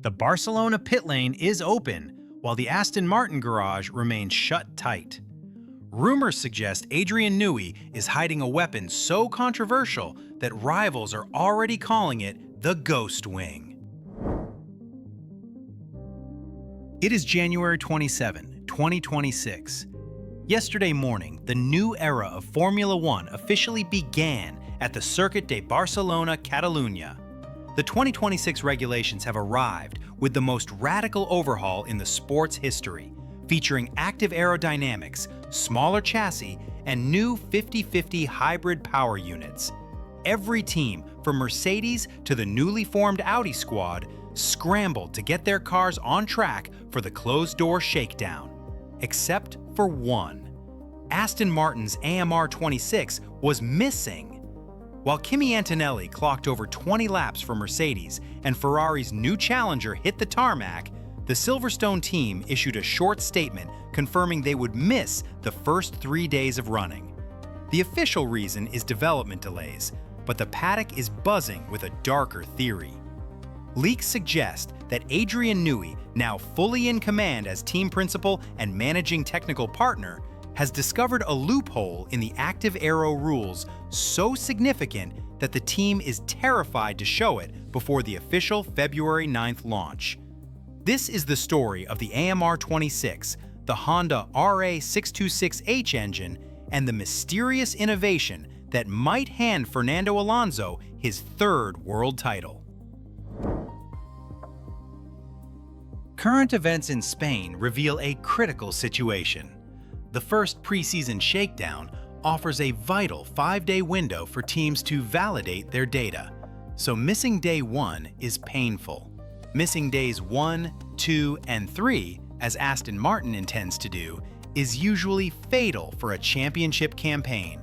The Barcelona pit lane is open, while the Aston Martin garage remains shut tight. Rumors suggest Adrian Newey is hiding a weapon so controversial that rivals are already calling it the Ghost Wing. It is January 27, 2026. Yesterday morning, the new era of Formula One officially began at the Circuit de Barcelona, Catalunya. The 2026 regulations have arrived with the most radical overhaul in the sport's history, featuring active aerodynamics, smaller chassis, and new 50/50 hybrid power units. Every team, from Mercedes to the newly formed Audi squad, scrambled to get their cars on track for the closed-door shakedown. Except for one. Aston Martin's AMR26 was missing. While Kimi Antonelli clocked over 20 laps for Mercedes and Ferrari's new challenger hit the tarmac, the Silverstone team issued a short statement confirming they would miss the first 3 days of running. The official reason is development delays, but the paddock is buzzing with a darker theory. Leaks suggest that Adrian Newey, now fully in command as team principal and managing technical partner, has discovered a loophole in the active aero rules so significant that the team is terrified to show it before the official February 9th launch. This is the story of the AMR26, the Honda RA626H engine, and the mysterious innovation that might hand Fernando Alonso his third world title. Current events in Spain reveal a critical situation. The first preseason shakedown offers a vital 5-day window for teams to validate their data, so missing day 1 is painful. Missing days 1, 2, and 3, as Aston Martin intends to do, is usually fatal for a championship campaign.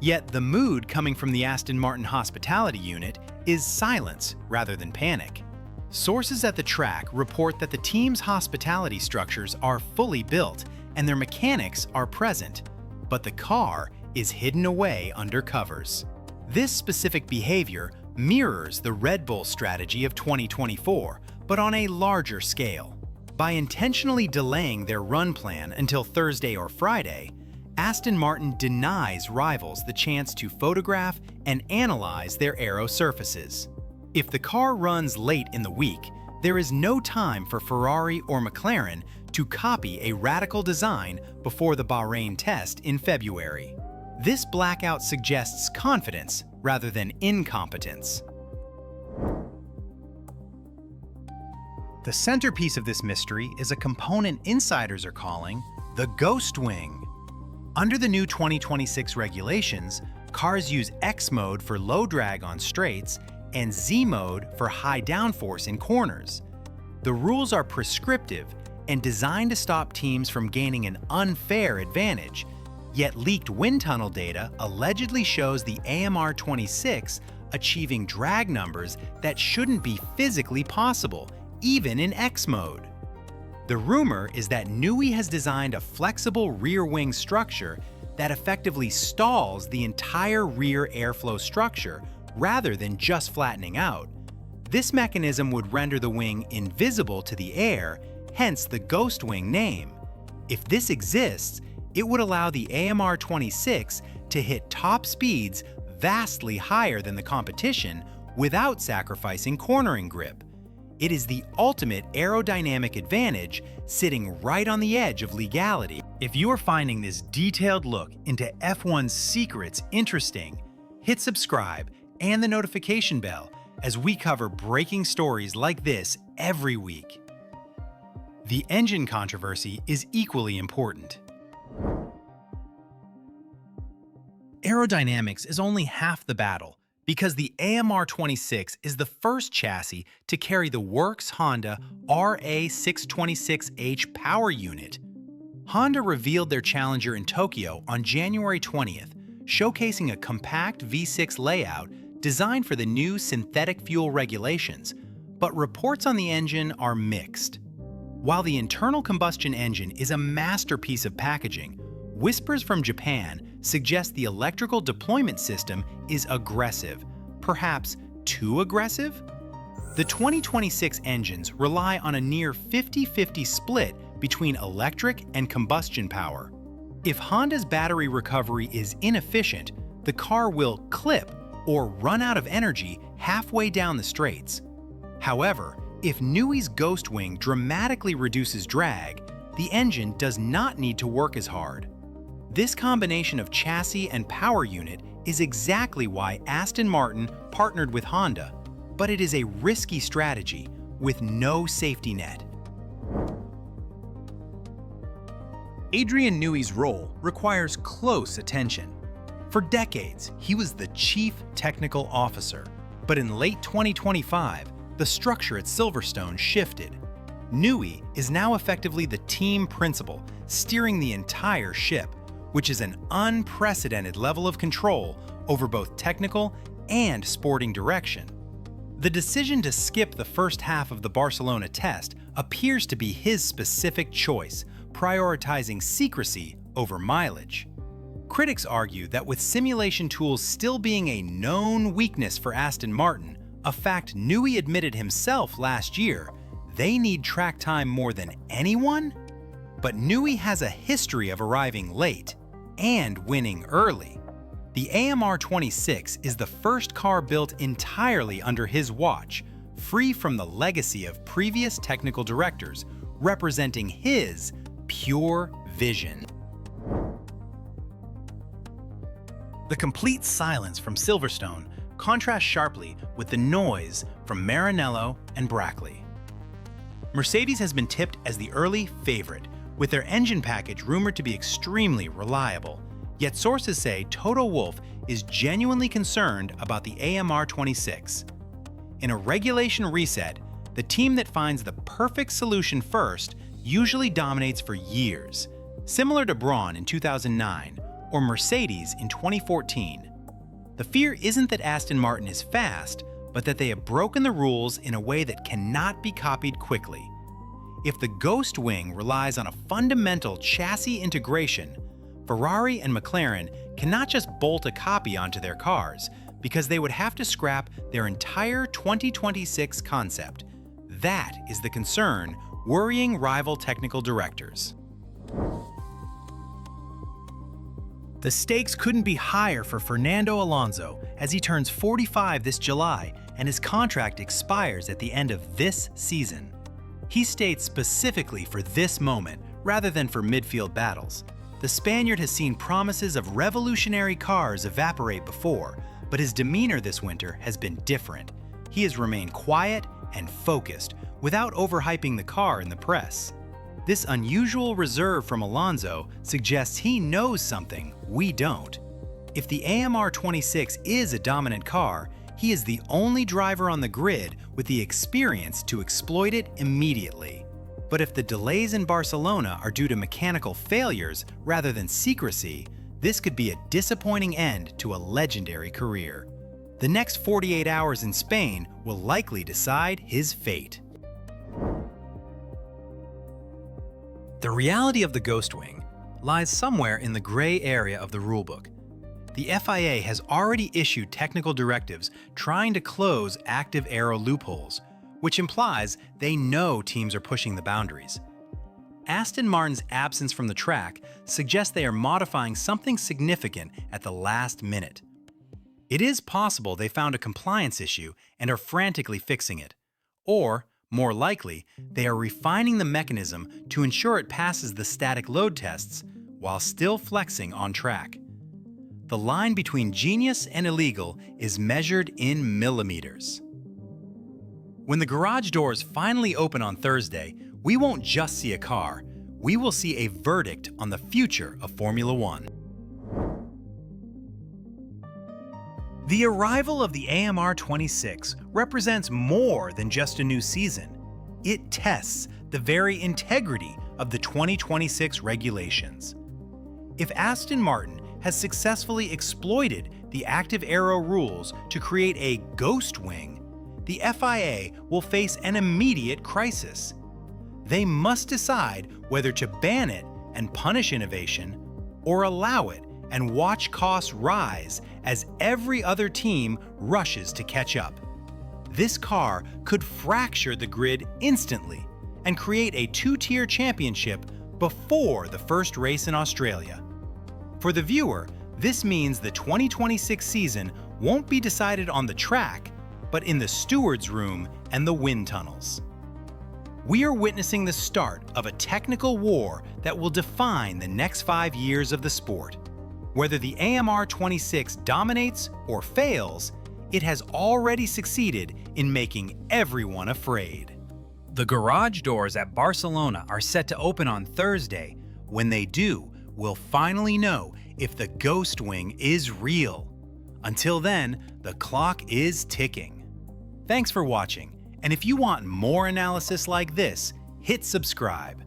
Yet the mood coming from the Aston Martin hospitality unit is silence rather than panic. Sources at the track report that the team's hospitality structures are fully built and their mechanics are present, but the car is hidden away under covers. This specific behavior mirrors the Red Bull strategy of 2024, but on a larger scale. By intentionally delaying their run plan until Thursday or Friday, Aston Martin denies rivals the chance to photograph and analyze their aero surfaces. If the car runs late in the week, there is no time for Ferrari or McLaren to copy a radical design before the Bahrain test in February. This blackout suggests confidence rather than incompetence. The centerpiece of this mystery is a component insiders are calling the Ghost Wing. Under the new 2026 regulations, cars use X mode for low drag on straights and Z mode for high downforce in corners. The rules are prescriptive and designed to stop teams from gaining an unfair advantage, yet leaked wind tunnel data allegedly shows the AMR26 achieving drag numbers that shouldn't be physically possible, even in X mode. The rumor is that Newey has designed a flexible rear wing structure that effectively stalls the entire rear airflow structure rather than just flattening out. This mechanism would render the wing invisible to the air, hence the Ghost Wing name. If this exists, it would allow the AMR26 to hit top speeds vastly higher than the competition without sacrificing cornering grip. It is the ultimate aerodynamic advantage, sitting right on the edge of legality. If you are finding this detailed look into F1's secrets interesting, hit subscribe and the notification bell as we cover breaking stories like this every week. The engine controversy is equally important. Aerodynamics is only half the battle because the AMR26 is the first chassis to carry the works Honda RA626H power unit. Honda revealed their challenger in Tokyo on January 20th, showcasing a compact V6 layout designed for the new synthetic fuel regulations, but reports on the engine are mixed. While the internal combustion engine is a masterpiece of packaging, whispers from Japan suggest the electrical deployment system is aggressive, perhaps too aggressive? The 2026 engines rely on a near 50-50 split between electric and combustion power. If Honda's battery recovery is inefficient, the car will clip or run out of energy halfway down the straights. However, if Newey's Ghost Wing dramatically reduces drag, the engine does not need to work as hard. This combination of chassis and power unit is exactly why Aston Martin partnered with Honda, but it is a risky strategy with no safety net. Adrian Newey's role requires close attention. For decades, he was the chief technical officer, but in late 2025, the structure at Silverstone shifted. Newey is now effectively the team principal, steering the entire ship, which is an unprecedented level of control over both technical and sporting direction. The decision to skip the first half of the Barcelona test appears to be his specific choice, prioritizing secrecy over mileage. Critics argue that with simulation tools still being a known weakness for Aston Martin, a fact Newey admitted himself last year, they need track time more than anyone? But Newey has a history of arriving late and winning early. The AMR26 is the first car built entirely under his watch, free from the legacy of previous technical directors, representing his pure vision. The complete silence from Silverstone contrasts sharply with the noise from Maranello and Brackley. Mercedes has been tipped as the early favorite, with their engine package rumored to be extremely reliable. Yet sources say Toto Wolff is genuinely concerned about the AMR26. In a regulation reset, the team that finds the perfect solution first usually dominates for years, similar to Braun in 2009 or Mercedes in 2014. The fear isn't that Aston Martin is fast, but that they have broken the rules in a way that cannot be copied quickly. If the Ghost Wing relies on a fundamental chassis integration, Ferrari and McLaren cannot just bolt a copy onto their cars, because they would have to scrap their entire 2026 concept. That is the concern worrying rival technical directors. The stakes couldn't be higher for Fernando Alonso as he turns 45 this July and his contract expires at the end of this season. He stayed specifically for this moment rather than for midfield battles. The Spaniard has seen promises of revolutionary cars evaporate before, but his demeanor this winter has been different. He has remained quiet and focused without overhyping the car in the press. This unusual reserve from Alonso suggests he knows something we don't. If the AMR26 is a dominant car, he is the only driver on the grid with the experience to exploit it immediately. But if the delays in Barcelona are due to mechanical failures rather than secrecy, this could be a disappointing end to a legendary career. The next 48 hours in Spain will likely decide his fate. The reality of the Ghost Wing lies somewhere in the gray area of the rulebook. The FIA has already issued technical directives trying to close active aero loopholes, which implies they know teams are pushing the boundaries. Aston Martin's absence from the track suggests they are modifying something significant at the last minute. It is possible they found a compliance issue and are frantically fixing it. Or, more likely, they are refining the mechanism to ensure it passes the static load tests while still flexing on track. The line between genius and illegal is measured in millimeters. When the garage doors finally open on Thursday, we won't just see a car, we will see a verdict on the future of Formula One. The arrival of the AMR26 represents more than just a new season. It tests the very integrity of the 2026 regulations. If Aston Martin has successfully exploited the active aero rules to create a ghost wing, the FIA will face an immediate crisis. They must decide whether to ban it and punish innovation, or allow it and watch costs rise as every other team rushes to catch up. this car could fracture the grid instantly and create a two-tier championship before the first race in Australia. For the viewer, this means the 2026 season won't be decided on the track, but in the steward's room and the wind tunnels. We are witnessing the start of a technical war that will define the next 5 years of the sport. Whether the AMR26 dominates or fails, it has already succeeded in making everyone afraid. The garage doors at Barcelona are set to open on Thursday. When they do, we'll finally know if the ghost wing is real. Until then, the clock is ticking. Thanks for watching, and if you want more analysis like this, hit subscribe.